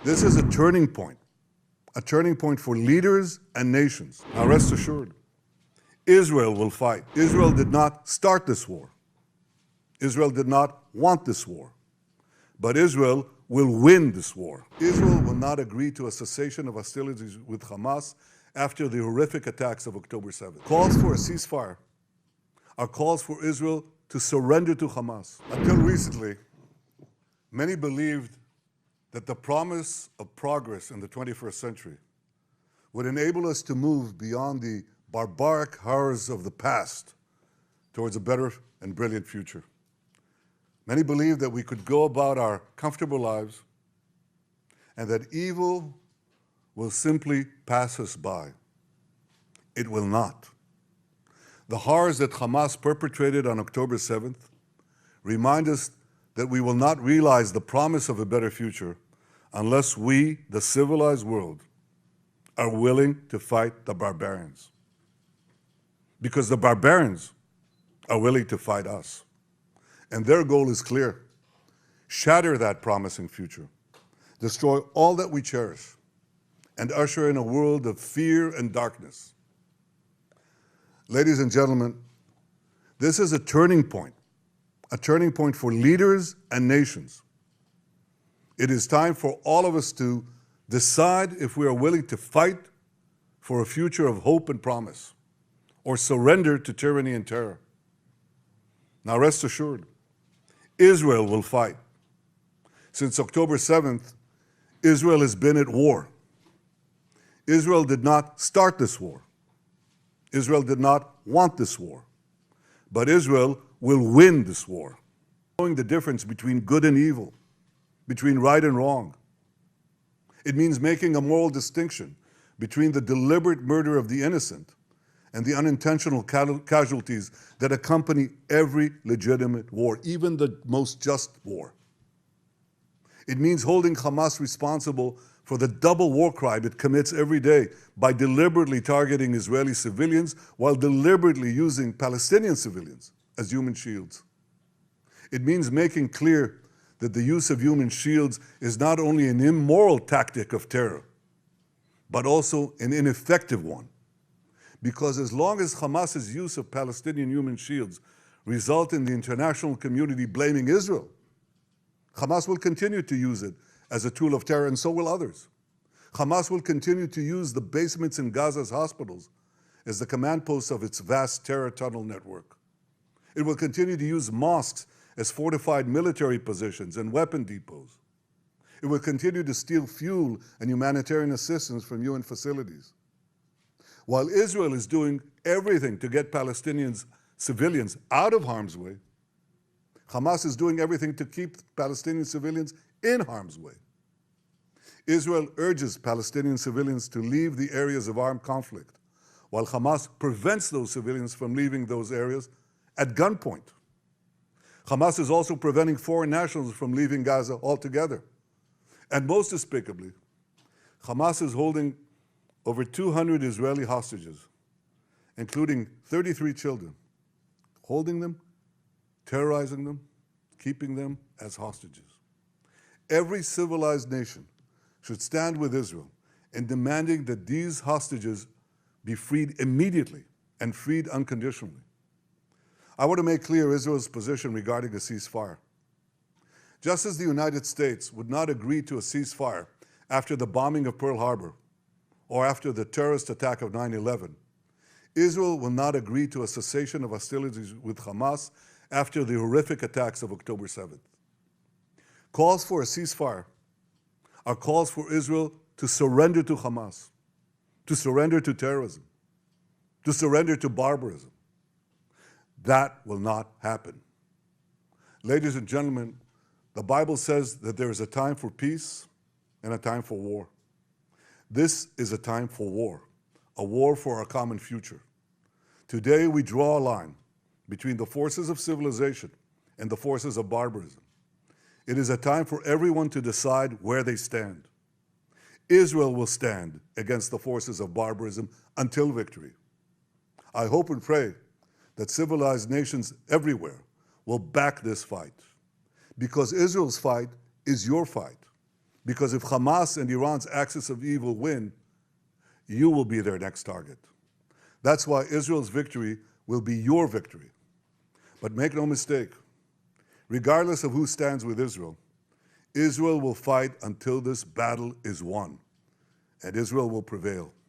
This is a turning point for leaders and nations. Now rest assured, Israel will fight. Israel did not start this war. Israel did not want this war. But Israel will win this war. Israel will not agree to a cessation of hostilities with Hamas after the horrific attacks of October 7th. Calls for a ceasefire are calls for Israel to surrender to Hamas. Until recently, many believed that the promise of progress in the 21st century would enable us to move beyond the barbaric horrors of the past towards a better and brilliant future. Many believed that we could go about our comfortable lives and that evil will simply pass us by. It will not. The horrors that Hamas perpetrated on October 7th remind us that we will not realize the promise of a better future unless we, the civilized world, are willing to fight the barbarians. Because the barbarians are willing to fight us. And their goal is clear: shatter that promising future, destroy all that we cherish, and usher in a world of fear and darkness. Ladies and gentlemen, this is a turning point for leaders and nations. It is time for all of us to decide if we are willing to fight for a future of hope and promise, or surrender to tyranny and terror. Now rest assured, Israel will fight. Since October 7th, Israel has been at war. Israel did not start this war. Israel did not want this war. But Israel will win this war. Knowing the difference between good and evil, between right and wrong. It means making a moral distinction between the deliberate murder of the innocent and the unintentional casualties that accompany every legitimate war, even the most just war. It means holding Hamas responsible for the double war crime it commits every day by deliberately targeting Israeli civilians while deliberately using Palestinian civilians as human shields. It means making clear that the use of human shields is not only an immoral tactic of terror, but also an ineffective one. Because as long as Hamas's use of Palestinian human shields result in the international community blaming Israel, Hamas will continue to use it as a tool of terror, and so will others. Hamas will continue to use the basements in Gaza's hospitals as the command posts of its vast terror tunnel network. It will continue to use mosques as fortified military positions and weapon depots. It will continue to steal fuel and humanitarian assistance from UN facilities. While Israel is doing everything to get Palestinians, civilians, out of harm's way, Hamas is doing everything to keep Palestinian civilians in harm's way. Israel urges Palestinian civilians to leave the areas of armed conflict, while Hamas prevents those civilians from leaving those areas at gunpoint. Hamas is also preventing foreign nationals from leaving Gaza altogether. And most despicably, Hamas is holding over 200 Israeli hostages, including 33 children, holding them, terrorizing them, keeping them as hostages. Every civilized nation should stand with Israel in demanding that these hostages be freed immediately and freed unconditionally. I want to make clear Israel's position regarding a ceasefire. Just as the United States would not agree to a ceasefire after the bombing of Pearl Harbor or after the terrorist attack of 9/11, Israel will not agree to a cessation of hostilities with Hamas after the horrific attacks of October 7th. Calls for a ceasefire are calls for Israel to surrender to Hamas, to surrender to terrorism, to surrender to barbarism. That will not happen. Ladies and gentlemen, the Bible says that there is a time for peace and a time for war. This is a time for a war for our common future. Today we draw a line between the forces of civilization and the forces of barbarism. It is a time for everyone to decide where they stand. Israel will stand against the forces of barbarism until victory. I hope and pray that civilized nations everywhere will back this fight, because Israel's fight is your fight. Because if Hamas and Iran's axis of evil win, you will be their next target. That's why Israel's victory will be your victory. But make no mistake, regardless of who stands with Israel, Israel will fight until this battle is won, and Israel will prevail.